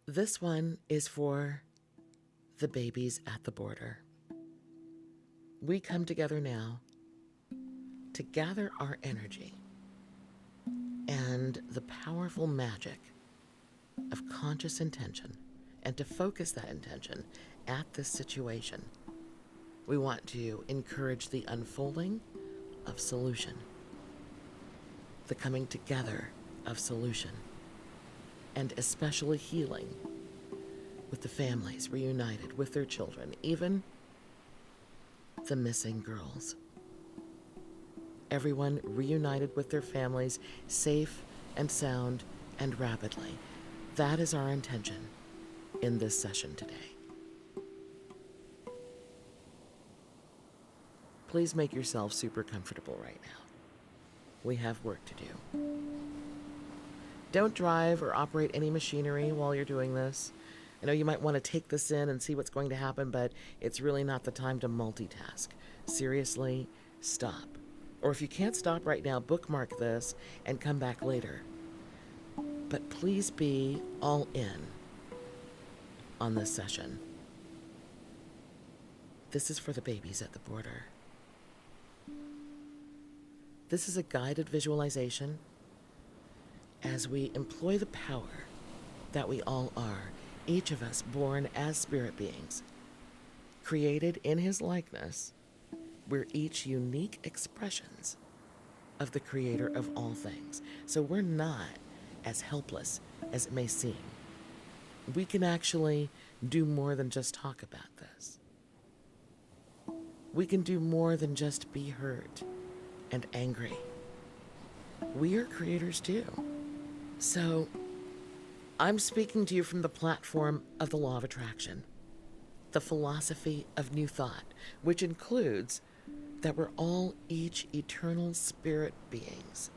This one is for the babies at the border. We come together now to gather our energy and the powerful magic of conscious intention and to focus that intention at this situation. We want to encourage the unfolding of solution, the coming together of solution, and especially healing with the families reunited with their children, even the missing girls. Everyone reunited with their families, safe and sound and rapidly. That is our intention in this session today. Please make yourself super comfortable right now. We have work to do. Don't drive or operate any machinery while you're doing this. I know you might want to take this in and see what's going to happen, but it's really not the time to multitask. Seriously, stop. Or if you can't stop right now, bookmark this and come back later. But please be all in on this session. This is for the babies at the border. This is a guided visualization as we employ the power that we all are, each of us born as spirit beings, created in his likeness. We're each unique expressions of the creator of all things. So we're not as helpless as it may seem. We can actually do more than just talk about this. We can do more than just be hurt and angry. We are creators too. So I'm speaking to you from the platform of the law of attraction, the philosophy of new thought, which includes that we're all each eternal spirit beings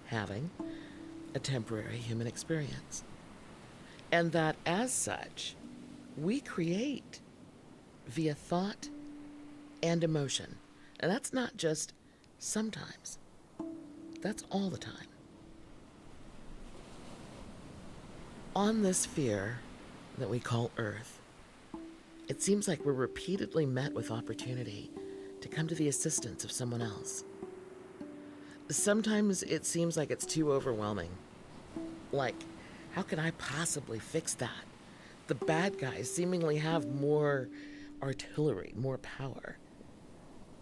having a temporary human experience. And that as such, we create via thought and emotion. And that's not just sometimes, that's all the time. On this sphere that we call Earth, it seems like we're repeatedly met with opportunity to come to the assistance of someone else. Sometimes it seems like it's too overwhelming. Like, how can I possibly fix that? The bad guys seemingly have more artillery, more power.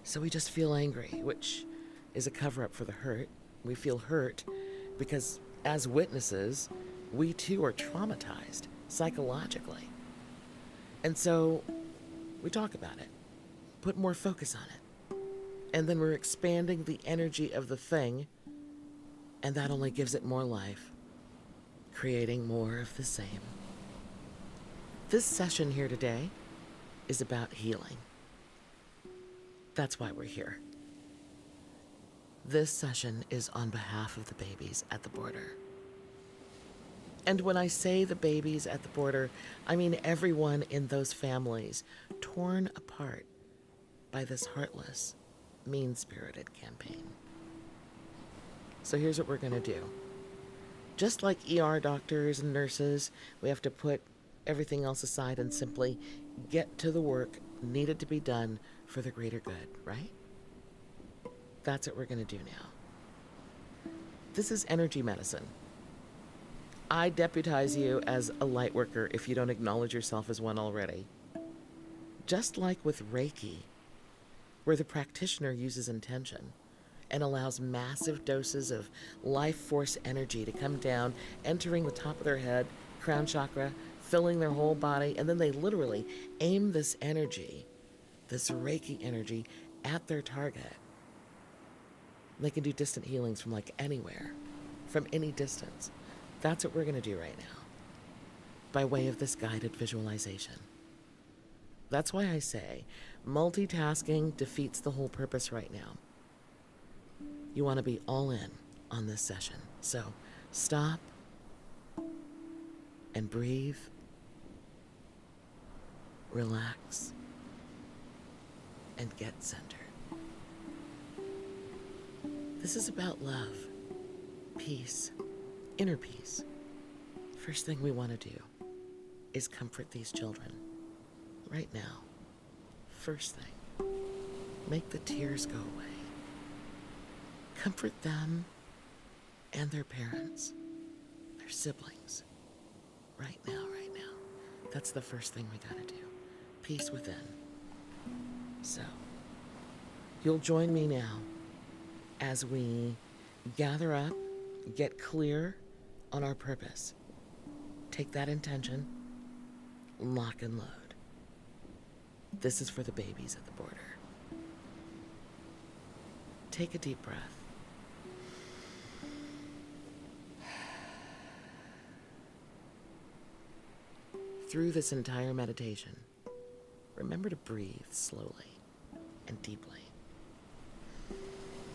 So we just feel angry, which is a cover-up for the hurt. We feel hurt because as witnesses, we too are traumatized psychologically. And so we talk about it, put more focus on it. And then we're expanding the energy of the thing, and that only gives it more life, creating more of the same. This session here today is about healing. That's why we're here. This session is on behalf of the babies at the border. And when I say the babies at the border, I mean everyone in those families torn apart by this heartless, mean-spirited campaign. So here's what we're going to do. Just like ER doctors and nurses, we have to put everything else aside and simply get to the work needed to be done for the greater good, right? That's what we're going to do now. This is energy medicine. I deputize you as a light worker if you don't acknowledge yourself as one already. Just like with Reiki, where the practitioner uses intention and allows massive doses of life force energy to come down, entering the top of their head, crown chakra, filling their whole body, and then they literally aim this energy, this Reiki energy, at their target. They can do distant healings from like anywhere, from any distance. That's what we're going to do right now, by way of this guided visualization. That's why I say multitasking defeats the whole purpose right now. You want to be all in on this session. So stop and breathe, relax, and get centered. This is about love, peace, inner peace. First thing we want to do. is comfort these children right now. First thing, make the tears go away. Comfort them and their parents, their siblings, right now, right now. That's the first thing we gotta do. Peace within. So, you'll join me now as we gather up, get clear on our purpose. Take that intention, lock and load. This is for the babies at the border. Take a deep breath. Through this entire meditation, remember to breathe slowly and deeply.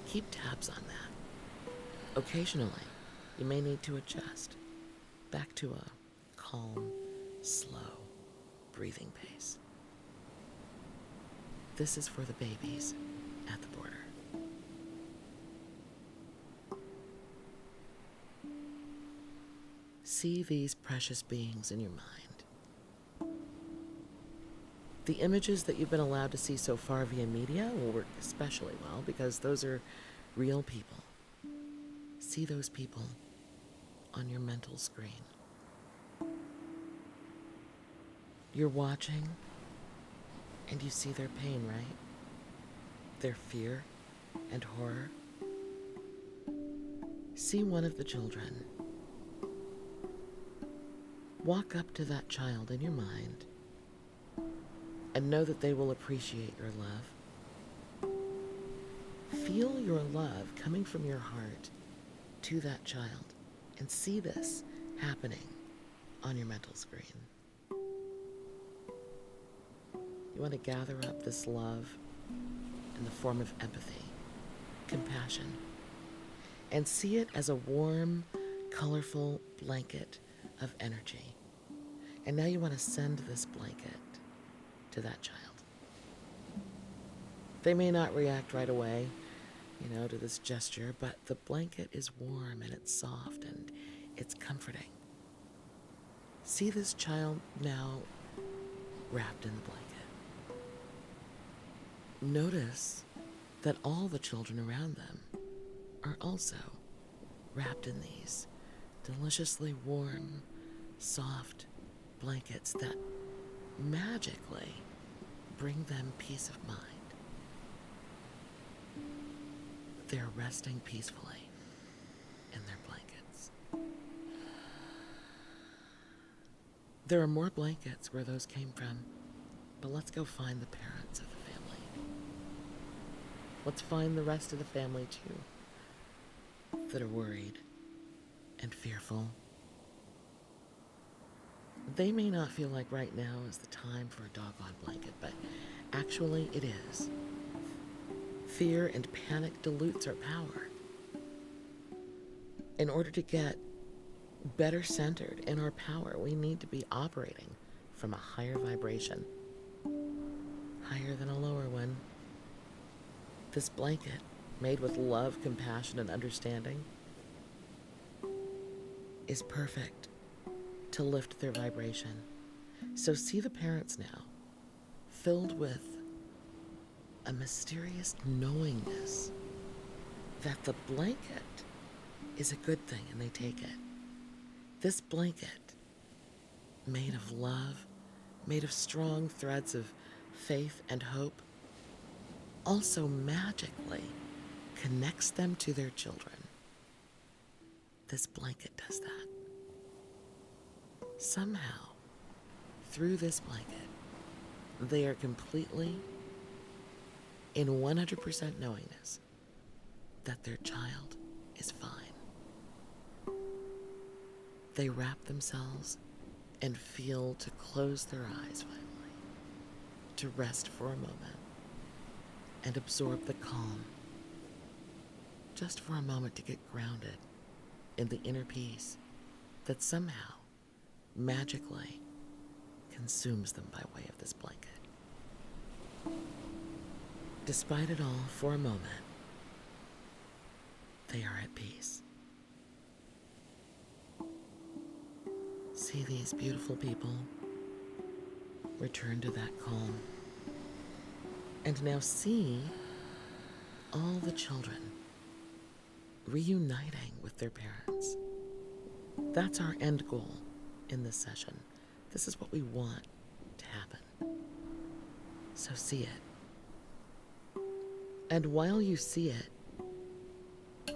Keep tabs on that. Occasionally, you may need to adjust back to a calm, slow breathing pace. This is for the babies at the border. See these precious beings in your mind. The images that you've been allowed to see so far via media will work especially well because those are real people. See those people on your mental screen. You're watching and you see their pain, right? Their fear and horror. See one of the children. Walk up to that child in your mind and know that they will appreciate your love. Feel your love coming from your heart to that child and see this happening on your mental screen. You want to gather up this love in the form of empathy, compassion, and see it as a warm, colorful blanket of energy. And now you want to send this blanket to that child. They may not react right away, to this gesture, but the blanket is warm and it's soft and it's comforting. See this child now wrapped in the blanket. Notice that all the children around them are also wrapped in these deliciously warm, soft blankets that magically bring them peace of mind. They're resting peacefully in their blankets. There are more blankets where those came from, but let's go find the parents of the family. Let's find the rest of the family too, that are worried and fearful. They may not feel like right now is the time for a doggone blanket, but actually it is. Fear and panic dilutes our power. In order to get better centered in our power, we need to be operating from a higher vibration, higher than a lower one. This blanket, made with love, compassion, and understanding, is perfect to lift their vibration. So see the parents now, filled with a mysterious knowingness that the blanket is a good thing and they take it. This blanket, made of love, made of strong threads of faith and hope, also magically connects them to their children. This blanket does that. Somehow, through this blanket, they are completely in 100% knowingness that their child is fine. They wrap themselves and feel to close their eyes finally, to rest for a moment and absorb the calm, just for a moment to get grounded in the inner peace that somehow, magically, consumes them by way of this blanket. Despite it all, for a moment, they are at peace. See these beautiful people Return to that calm. And now see all the children reuniting with their parents. That's our end goal in this session. This is what we want to happen. So see it. And while you see it,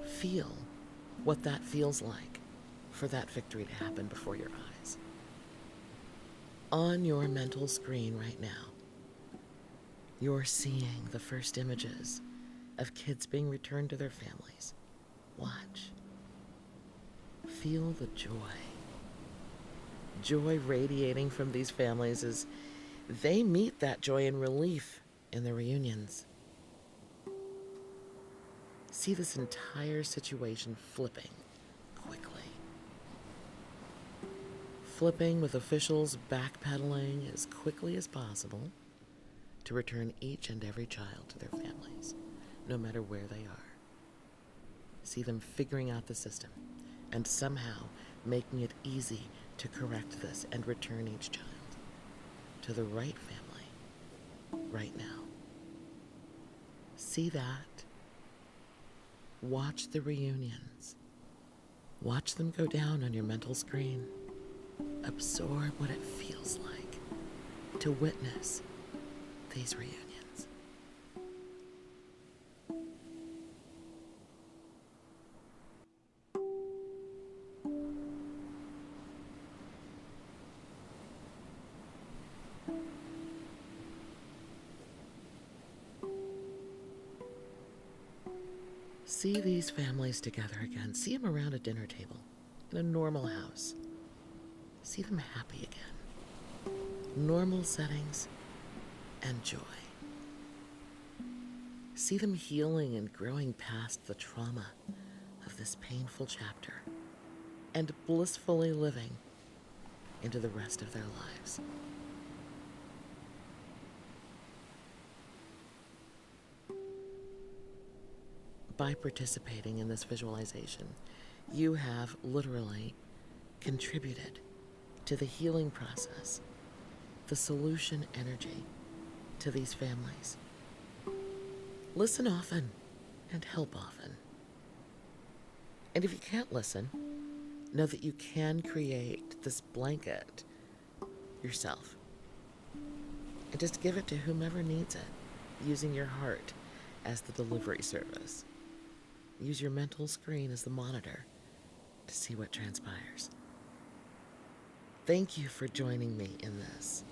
feel what that feels like for that victory to happen before your eyes. On your mental screen right now, you're seeing the first images of kids being returned to their families. Watch. Feel the joy. Joy radiating from these families as they meet that joy and relief in the reunions. See this entire situation flipping quickly. Flipping with officials backpedaling as quickly as possible to return each and every child to their families, no matter where they are. See them figuring out the system and somehow making it easy to correct this and return each child to the right family right now. See that. Watch the reunions. Watch them go down on your mental screen. Absorb what it feels like to witness these reunions. See these families together again. See them around a dinner table in a normal house. See them happy again. Normal settings and joy. See them healing and growing past the trauma of this painful chapter and blissfully living into the rest of their lives. By participating in this visualization, you have literally contributed to the healing process, the solution energy to these families. Listen often and help often. And if you can't listen, know that you can create this blanket yourself and just give it to whomever needs it, using your heart as the delivery service. Use your mental screen as the monitor to see what transpires. Thank you for joining me in this.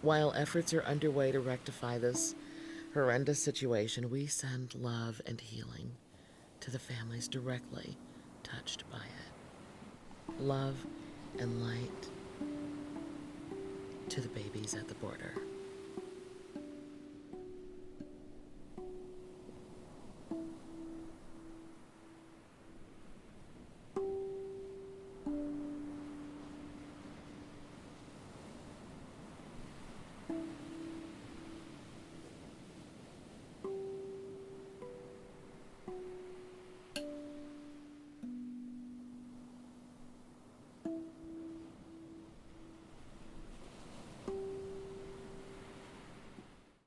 While efforts are underway to rectify this horrendous situation, we send love and healing to the families directly touched by it. Love and light to the babies at the border.